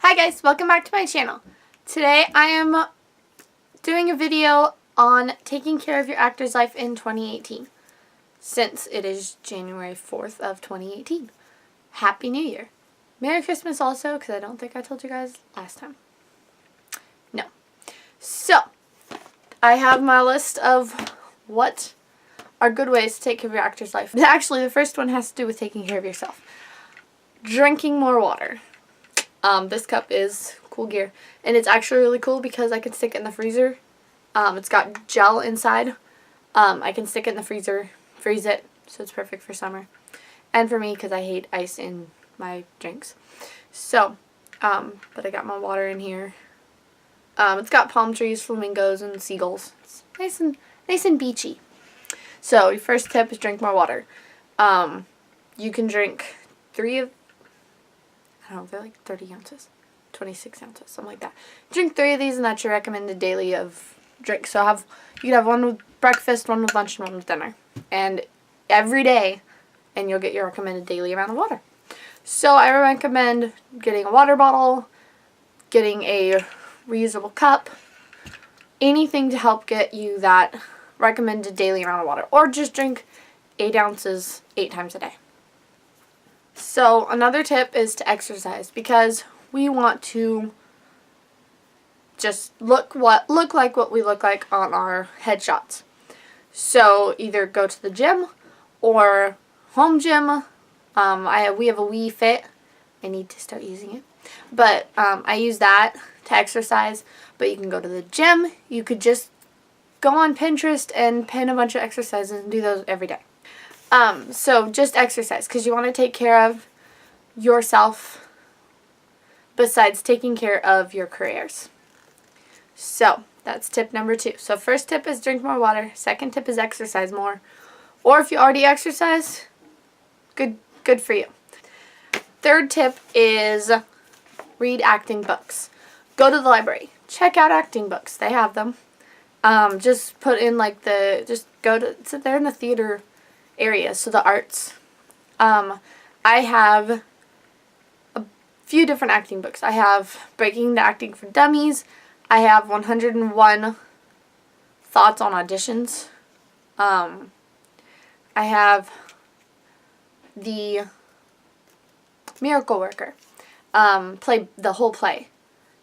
Hi guys, welcome back to my channel. Today I am doing a video on taking care of your actor's life in 2018, since it is January 4th of 2018. Happy New Year. Merry Christmas also, because I don't think I told you guys last time. No. So, I have my list of what are good ways to take care of your actor's life. Actually, the first one has to do with taking care of yourself. Drinking more water. This cup is cool gear, and it's actually really cool because I can stick it in the freezer. It's got gel inside. I can stick it in the freezer, freeze it, so it's perfect for summer. And for me, because I hate ice in my drinks. So, but I got my water in here. It's got palm trees, flamingos, and seagulls. It's nice and beachy. So, your first tip is drink more water. You can drink 3 of, I don't know, they're like 30 ounces, 26 ounces, something like that. Drink 3 of these, and that's your recommended daily of drink. So you can have one with breakfast, one with lunch, and one with dinner. And every day, and you'll get your recommended daily amount of water. So I recommend getting a water bottle, getting a reusable cup, anything to help get you that recommended daily amount of water. Or just drink 8 ounces 8 times a day. So another tip is to exercise, because we want to just look like what we look like on our headshots. So either go to the gym or home gym. We have a Wii Fit. I need to start using it. But I use that to exercise. But you can go to the gym. You could just go on Pinterest and pin a bunch of exercises and do those every day. So just exercise, because you want to take care of yourself besides taking care of your careers. So that's tip number 2. So first tip is drink more water. Second tip is exercise more. Or if you already exercise, good for you. Third tip is read acting books. Go to the library. Check out acting books. They have them. Just put in like sit there in the theater area, so the arts. I have a few different acting books. I have Breaking the Acting for Dummies. I have 101 Thoughts on Auditions. I have The Miracle Worker. Play the whole play.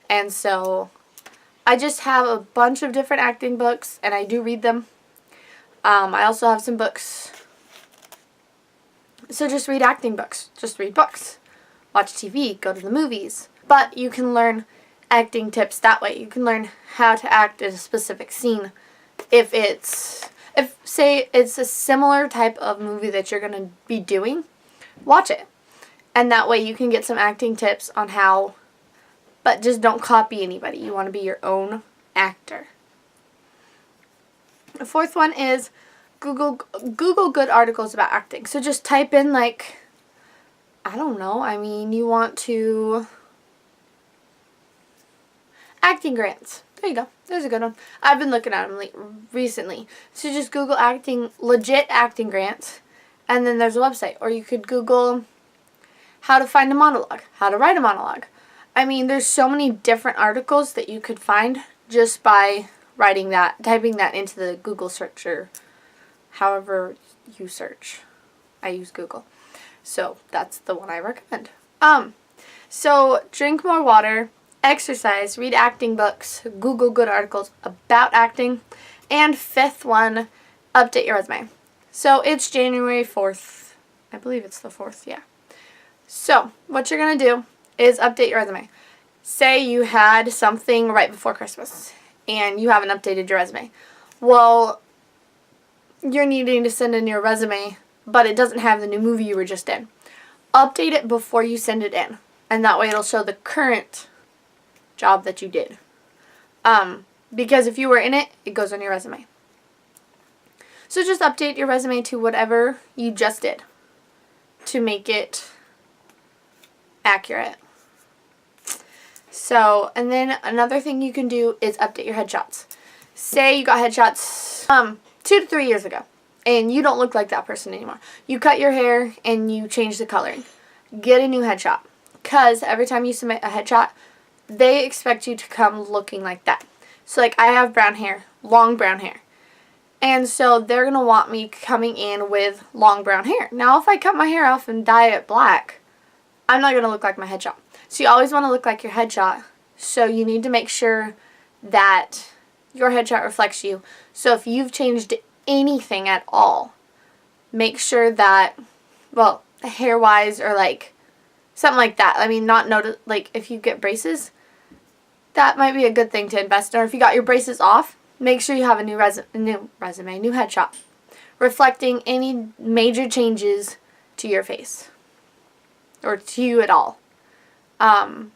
And so I just have a bunch of different acting books, and I do read them. I also have some books. So just read acting books. Just read books. Watch TV. Go to the movies. But you can learn acting tips that way. You can learn how to act in a specific scene. If say it's a similar type of movie that you're going to be doing, watch it. And that way you can get some acting tips on how, but just don't copy anybody. You want to be your own actor. The fourth one is Google good articles about acting. So just type in, like, I don't know, you want to, acting grants. There you go. There's a good one. I've been looking at them recently. So just Google legit acting grants, and then there's a website. Or you could Google how to find a monologue, how to write a monologue. There's so many different articles that you could find just by typing that into the Google search, or however you search. I use Google. So that's the one I recommend. So drink more water, exercise, read acting books, Google good articles about acting, and fifth one, update your resume. So it's January 4th. I believe it's the 4th, yeah. So what you're going to do is update your resume. Say you had something right before Christmas and you haven't updated your resume. Well, you're needing to send in your resume, but it doesn't have the new movie you were just in. Update it before you send it in, and that way it'll show the current job that you did. Because if you were in it, it goes on your resume. So just update your resume to whatever you just did to make it accurate. So, and then another thing you can do is update your headshots. Say you got headshots 2 to 3 years ago, and you don't look like that person anymore. You cut your hair and you change the coloring. Get a new headshot. Because every time you submit a headshot, they expect you to come looking like that. So like I have brown hair, long brown hair. And so they're going to want me coming in with long brown hair. Now if I cut my hair off and dye it black, I'm not going to look like my headshot. So you always want to look like your headshot. So you need to make sure that your headshot reflects you. So if you've changed anything at all, make sure that, well, hair-wise or like something like that. I mean, not notice, like if you get braces, that might be a good thing to invest in. Or if you got your braces off, make sure you have a new new headshot, reflecting any major changes to your face or to you at all.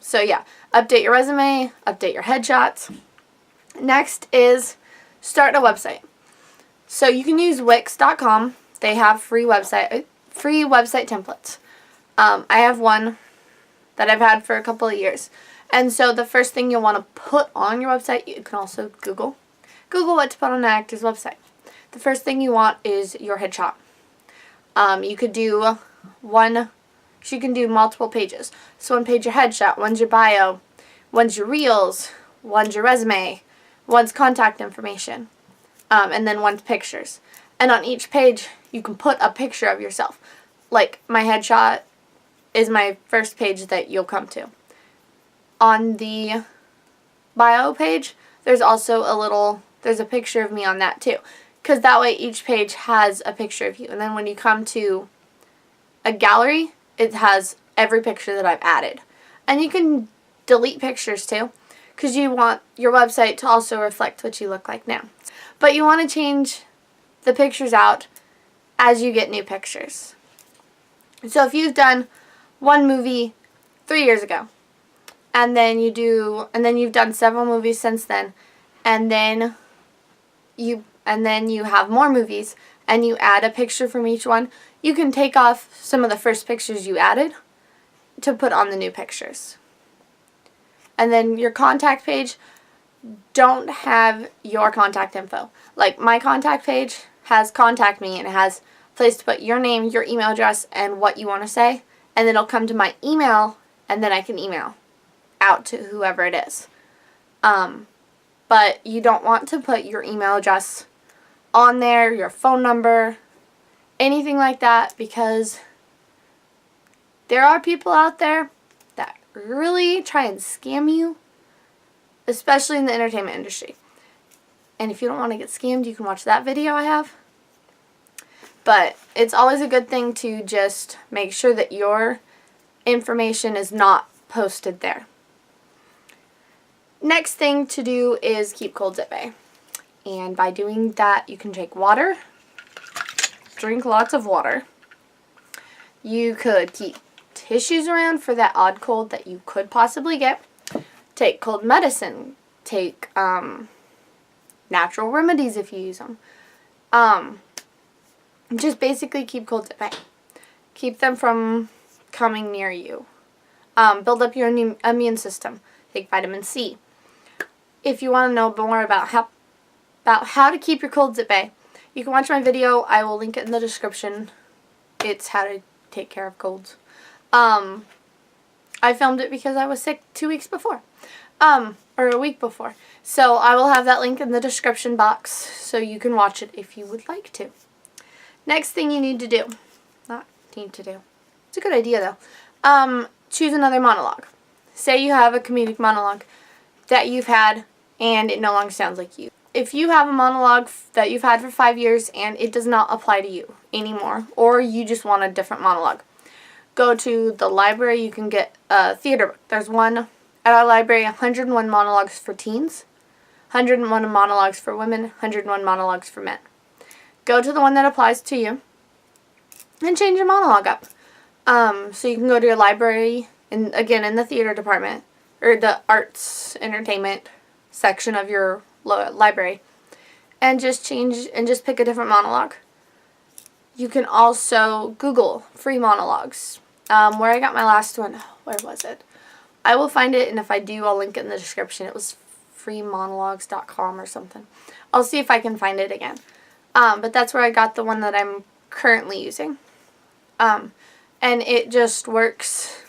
So yeah, update your resume, update your headshots. Next is start a website. So you can use Wix.com. They have free website templates. I have one that I've had for a couple of years. And so the first thing you'll want to put on your website, you can also Google what to put on an actor's website. The first thing you want is your headshot. You could do you can do multiple pages. So one page your headshot, one's your bio, one's your reels, one's your resume, one's contact information, and then one's pictures. And on each page, you can put a picture of yourself. Like my headshot is my first page that you'll come to. On the bio page, there's also there's a picture of me on that too. Because that way each page has a picture of you. And then when you come to a gallery, it has every picture that I've added. And you can delete pictures too, because you want your website to also reflect what you look like now. But you want to change the pictures out as you get new pictures. So if you've done one movie 3 years ago, and then you've done several movies since then, and then you have more movies, and you add a picture from each one, you can take off some of the first pictures you added to put on the new pictures. And then your contact page, don't have your contact info. Like my contact page has contact me, and it has a place to put your name, your email address, and what you want to say. And then it'll come to my email, and then I can email out to whoever it is. But you don't want to put your email address on there, your phone number, anything like that, because there are people out there that really try and scam you, especially in the entertainment industry. And if you don't want to get scammed, you can watch that video I have. But it's always a good thing to just make sure that your information is not posted there. Next thing to do is keep colds at bay. And by doing that, you can take water, drink lots of water. You could keep tissues around for that odd cold that you could possibly get. Take cold medicine. Take natural remedies if you use them. Just basically keep colds at bay. Keep them from coming near you. Build up your immune system. Take vitamin C. If you want to know more about how to keep your colds at bay, you can watch my video. I will link it in the description. It's how to take care of colds. I filmed it because I was sick 2 weeks before. Or a week before. So I will have that link in the description box so you can watch it if you would like to. Next thing you need to do. It's a good idea though. Choose another monologue. Say you have a comedic monologue that you've had and it no longer sounds like you. If you have a monologue that you've had for 5 years and it does not apply to you anymore, or you just want a different monologue, go to the library. You can get a theater book. There's one at our library, 101 monologues for teens, 101 monologues for women, 101 monologues for men. Go to the one that applies to you and change your monologue up. So you can go to your library, and again in the theater department, or the arts entertainment section of your library, and just pick a different monologue. You can also Google free monologues. Where I got my last one, where was it? I will find it, and if I do, I'll link it in the description. It was freemonologues.com or something. I'll see if I can find it again. But that's where I got the one that I'm currently using. And it just works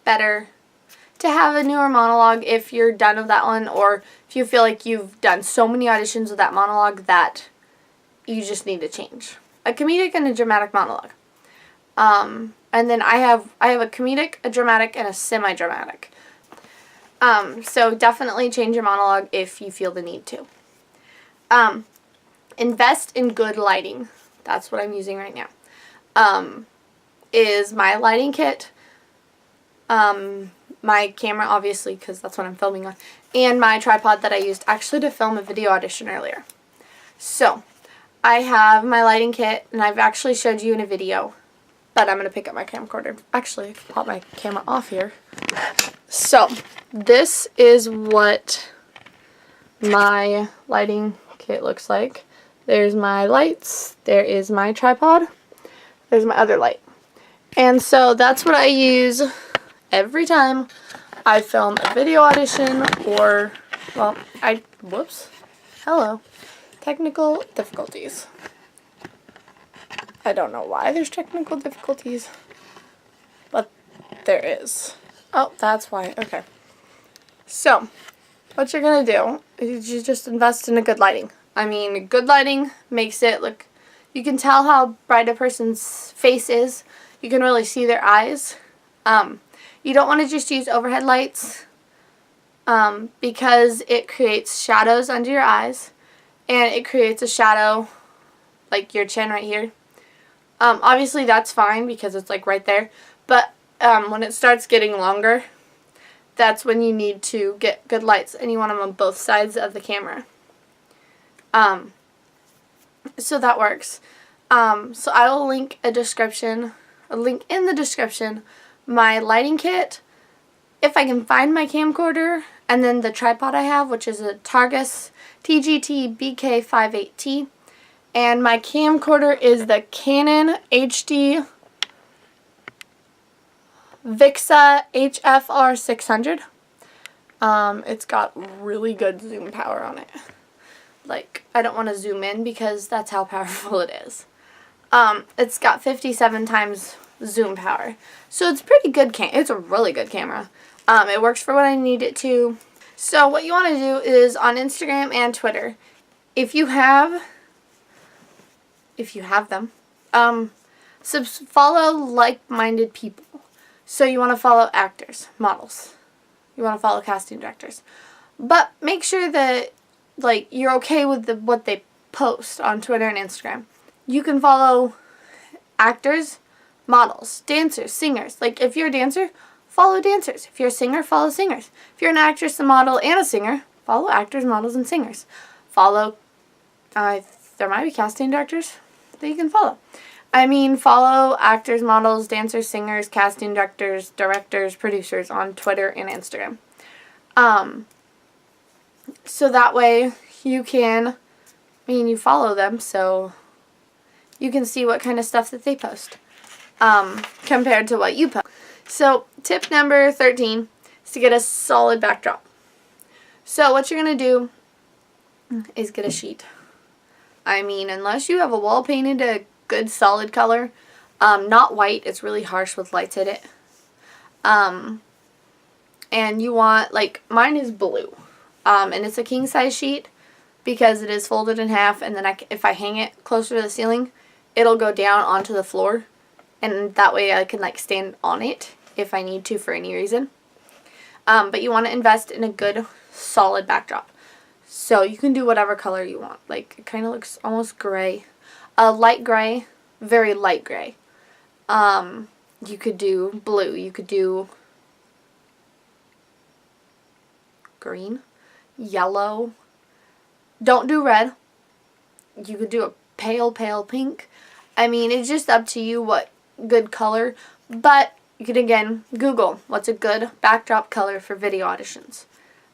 better. to have a newer monologue if you're done with that one, or if you feel like you've done so many auditions with that monologue that you just need to change. A comedic and a dramatic monologue. And then I have a comedic, a dramatic, and a semi-dramatic. So definitely change your monologue if you feel the need to. Invest in good lighting. That's what I'm using right now. Is my lighting kit, my camera obviously because that's what I'm filming on, and my tripod that I used actually to film a video audition earlier. So I have my lighting kit, and I've actually showed you in a video, but I'm going to pick up my camcorder. Actually, I can pop my camera off here. So this is what my lighting kit looks like. There's my lights, there is my tripod, there's my other light. And so that's what I use every time I film a video audition or, well, hello, technical difficulties. I don't know why there's technical difficulties, but there is. Oh, that's why, okay. So, what you're going to do is you just invest in a good lighting. I mean, good lighting makes it look, you can tell how bright a person's face is. You can really see their eyes. You don't want to just use overhead lights because it creates shadows under your eyes, and it creates a shadow like your chin right here. Obviously that's fine because it's like right there, but when it starts getting longer, that's when you need to get good lights, and you want them on both sides of the camera. So that works. So I will link a link in the description, my lighting kit, if I can find my camcorder, and then the tripod I have, which is a Targus TGT BK58T, and my camcorder is the Canon HD Vixa HFR 600. It's got really good zoom power on it. Like, I don't want to zoom in because that's how powerful it is. It's got 57 times zoom power. So it's pretty good it's a really good camera. It works for what I need it to. So what you want to do is on Instagram and Twitter, if you have them, follow like-minded people. So you want to follow actors, models. You want to follow casting directors. But make sure that like you're okay with what they post on Twitter and Instagram. You can follow actors, models, dancers, singers. Like if you're a dancer, follow dancers. If you're a singer, follow singers. If you're an actress, a model, and a singer, follow actors, models, and singers. Follow, there might be casting directors that you can follow. I mean, follow actors, models, dancers, singers, casting directors, producers on Twitter and Instagram. So that way you can, you follow them, so you can see what kind of stuff that they post compared to what you post. So tip number 13 is to get a solid backdrop. So what you're going to do is get a sheet. I mean, unless you have a wall painted a good solid color, not white, it's really harsh with lights in it. And you want, like, mine is blue. And it's a king size sheet because it is folded in half, and then if I hang it closer to the ceiling, it'll go down onto the floor, and that way I can like stand on it if I need to for any reason. But you want to invest in a good solid backdrop. So you can do whatever color you want. Like it kind of looks almost gray. Light gray, very light gray. You could do blue, you could do green, yellow. Don't do red. You could do a pale pink. I mean, it's just up to you what good color, but you could again Google what's a good backdrop color for video auditions,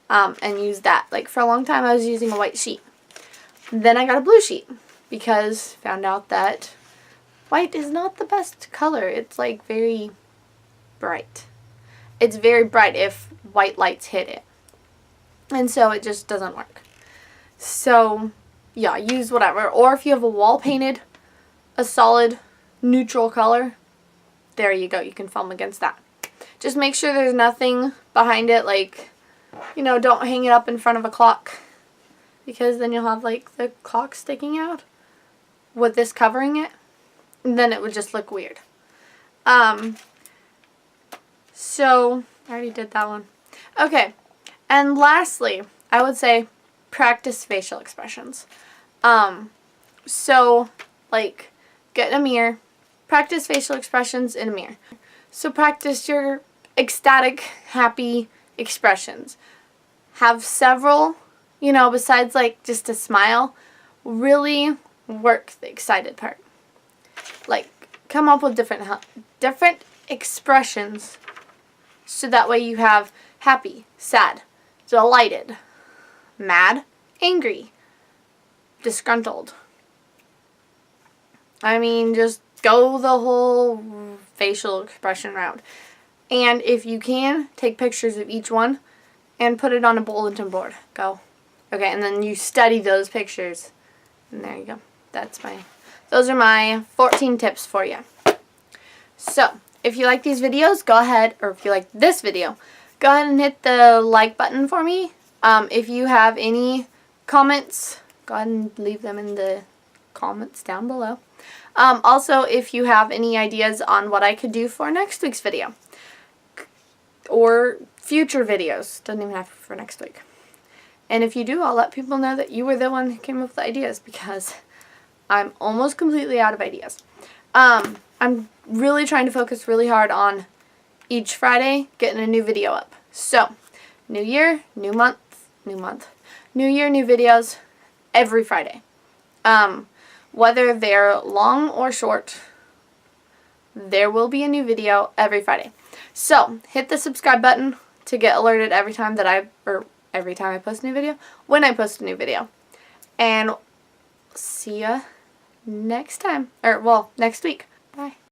and use that. Like for a long time I was using a white sheet. Then I got a blue sheet because found out that white is not the best color. It's like very bright. It's very bright if white lights hit it. And so it just doesn't work. So yeah, use whatever. Or if you have a wall painted a solid neutral color, there you go. You can film against that. Just make sure there's nothing behind it, like, you know, don't hang it up in front of a clock, because then you'll have like the clock sticking out with this covering it, and then it would just look weird. So I already did that one. Okay, and lastly, I would say practice facial expressions. So like, get in a mirror, practice facial expressions in a mirror. So practice your ecstatic, happy expressions. Have several, you know, besides like just a smile. Really work the excited part. Like, come up with different expressions, so that way you have happy, sad, delighted, mad, angry, disgruntled. I mean, just go the whole facial expression route. And if you can, take pictures of each one and put it on a bulletin board. Go. Okay, and then you study those pictures. And there you go. Those are my 14 tips for you. So, if you like these videos, go ahead, or if you like this video, go ahead and hit the like button for me. If you have any comments, go ahead and leave them in the comments down below. Also, if you have any ideas on what I could do for next week's video, or future videos, doesn't even have to be for next week. And if you do, I'll let people know that you were the one who came up with the ideas, because I'm almost completely out of ideas. I'm really trying to focus really hard on each Friday getting a new video up. So, new year, new month, new year, new videos every Friday. Whether they're long or short, there will be a new video every Friday. So, hit the subscribe button to get alerted every time that I post a new video, when I post a new video. And see ya next time, or well, next week. Bye.